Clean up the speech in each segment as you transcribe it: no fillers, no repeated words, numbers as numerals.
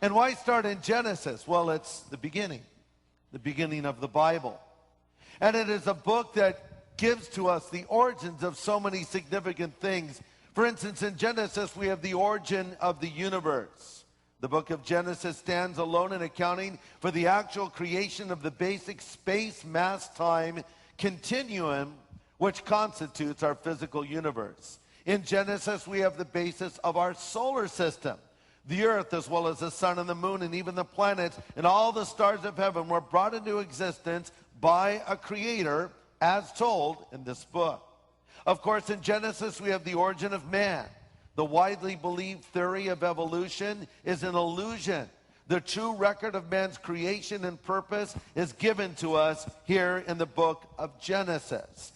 And why start in Genesis? Well, it's the beginning of the Bible. And it is a book that gives to us the origins of so many significant things. For instance, in Genesis, we have the origin of the universe. The book of Genesis stands alone in accounting for the actual creation of the basic space, mass, time continuum, which constitutes our physical universe. In Genesis, we have the basis of our solar system. The earth, as well as the sun and the moon and even the planets and all the stars of heaven, were brought into existence by a creator, as told in this book. Of course, in Genesis, we have the origin of man. The widely believed theory of evolution is an illusion. The true record of man's creation and purpose is given to us here in the book of Genesis.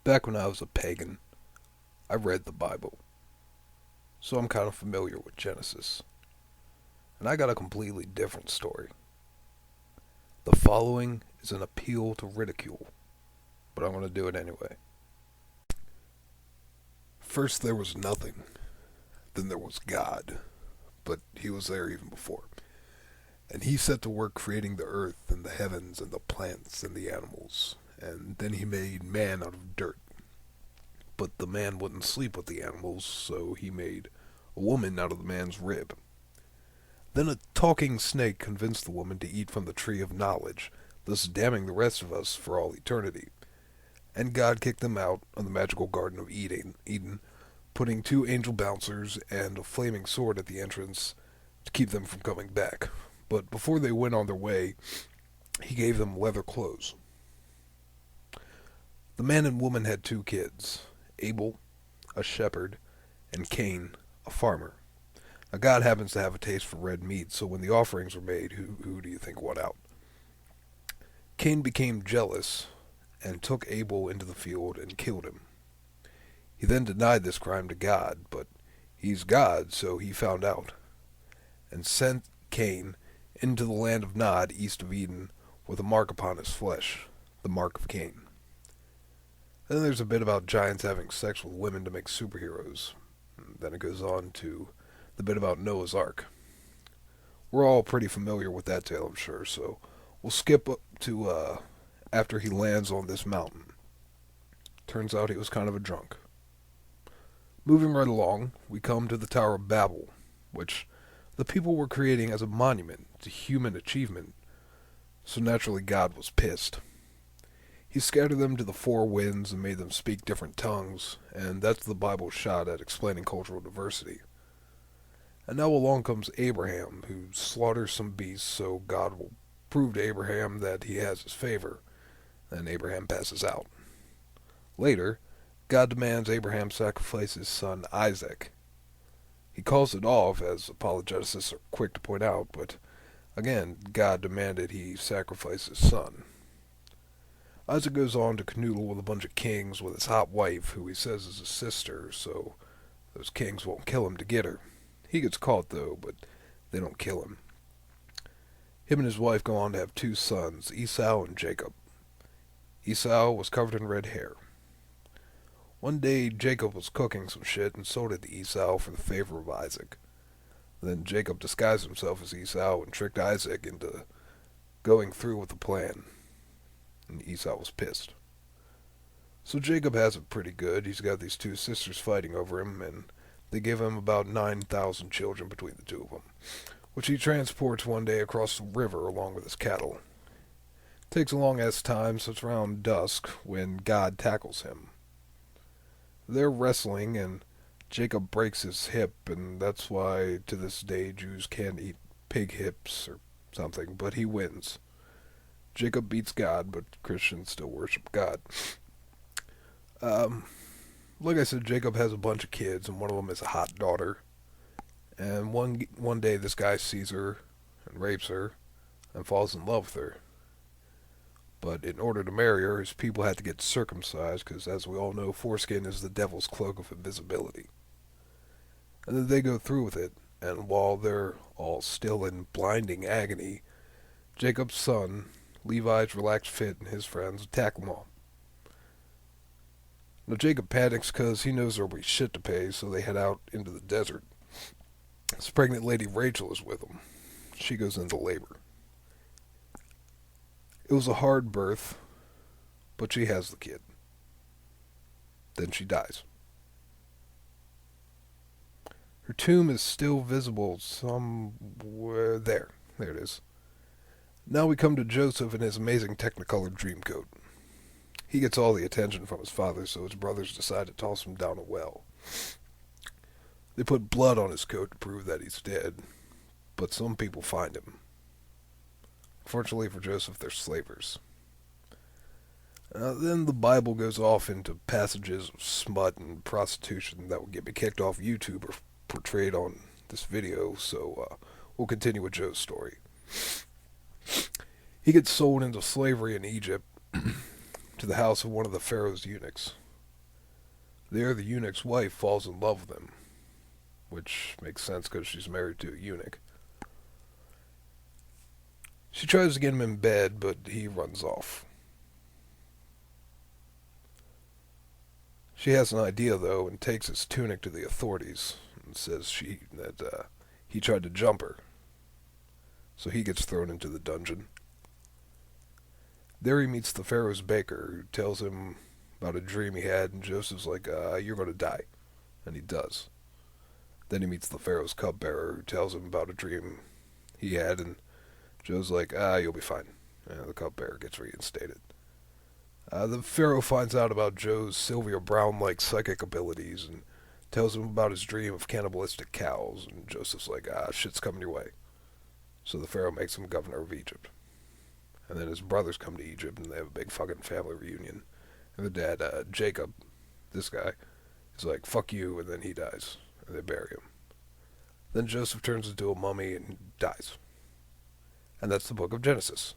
Back when I was a pagan, I read the Bible, so I'm kind of familiar with Genesis. And I got a completely different story. The following is an appeal to ridicule, but I'm going to do it anyway. First there was nothing, then there was God, but he was there even before. And he set to work creating the earth and the heavens and the plants and the animals. And then he made man out of dirt. But the man wouldn't sleep with the animals, so he made a woman out of the man's rib. Then a talking snake convinced the woman to eat from the tree of knowledge, thus damning the rest of us for all eternity. And God kicked them out of the magical garden of Eden, putting 2 angel bouncers and a flaming sword at the entrance to keep them from coming back. But before they went on their way, he gave them leather clothes. The man and woman had 2 kids, Abel, a shepherd, and Cain, a farmer. Now God happens to have a taste for red meat, so when the offerings were made, who do you think won out? Cain became jealous and took Abel into the field and killed him. He then denied this crime to God, but he's God, so he found out, and sent Cain into the land of Nod, east of Eden, with a mark upon his flesh, the mark of Cain. Then there's a bit about giants having sex with women to make superheroes. Then it goes on to the bit about Noah's Ark. We're all pretty familiar with that tale, I'm sure, so we'll skip up to after he lands on this mountain. Turns out he was kind of a drunk. Moving right along, we come to the Tower of Babel, which the people were creating as a monument to human achievement, so naturally God was pissed. He scattered them to the 4 winds and made them speak different tongues, and that's the Bible's shot at explaining cultural diversity. And now along comes Abraham, who slaughters some beasts so God will prove to Abraham that he has his favor. Then Abraham passes out. Later, God demands Abraham sacrifice his son Isaac. He calls it off, as apologetists are quick to point out, but again, God demanded he sacrifice his son. Isaac goes on to canoodle with a bunch of kings with his hot wife, who he says is his sister, so those kings won't kill him to get her. He gets caught, though, but they don't kill him. Him and his wife go on to have 2 sons, Esau and Jacob. Esau was covered in red hair. One day, Jacob was cooking some shit and sold it to Esau for the favor of Isaac. Then Jacob disguised himself as Esau and tricked Isaac into going through with the plan. And Esau was pissed. So Jacob has it pretty good. He's got these 2 sisters fighting over him, and they give him about 9,000 children between the 2 of them, which he transports one day across the river along with his cattle. It takes a long-ass time, so it's around dusk when God tackles him. They're wrestling, and Jacob breaks his hip, and that's why to this day Jews can't eat pig hips or something, but he wins. Jacob beats God, but Christians still worship God. Like I said, Jacob has a bunch of kids, and one of them is a hot daughter. And one day this guy sees her and rapes her and falls in love with her. But in order to marry her, his people had to get circumcised, because as we all know, foreskin is the devil's cloak of invisibility. And then they go through with it, and while they're all still in blinding agony, Jacob's son, Levi's relaxed fit, and his friends attack them all. Now Jacob panics because he knows there'll be shit to pay, so they head out into the desert. His pregnant lady Rachel is with him. She goes into labor. It was a hard birth, but she has the kid. Then she dies. Her tomb is still visible somewhere. There it is. Now we come to Joseph in his amazing Technicolor Dreamcoat. He gets all the attention from his father, so his brothers decide to toss him down a well. They put blood on his coat to prove that he's dead, but some people find him. Fortunately for Joseph, they're slavers. Then the Bible goes off into passages of smut and prostitution that will get me kicked off YouTube or portrayed on this video, so we'll continue with Joe's story. He gets sold into slavery in Egypt to the house of one of the Pharaoh's eunuchs. There, the eunuch's wife falls in love with him, which makes sense because she's married to a eunuch. She tries to get him in bed, but he runs off. She has an idea, though, and takes his tunic to the authorities and says that he tried to jump her. So he gets thrown into the dungeon. There he meets the Pharaoh's baker, who tells him about a dream he had, and Joseph's like, you're going to die. And he does. Then he meets the Pharaoh's cupbearer, who tells him about a dream he had, and Joe's like, you'll be fine. And the cupbearer gets reinstated. The Pharaoh finds out about Joe's Sylvia Brown-like psychic abilities and tells him about his dream of cannibalistic cows, and Joseph's like, shit's coming your way. So the Pharaoh makes him governor of Egypt. And then his brothers come to Egypt, and they have a big fucking family reunion. And the dad, Jacob, this guy, is like, fuck you, and then he dies. And they bury him. Then Joseph turns into a mummy and dies. And that's the book of Genesis.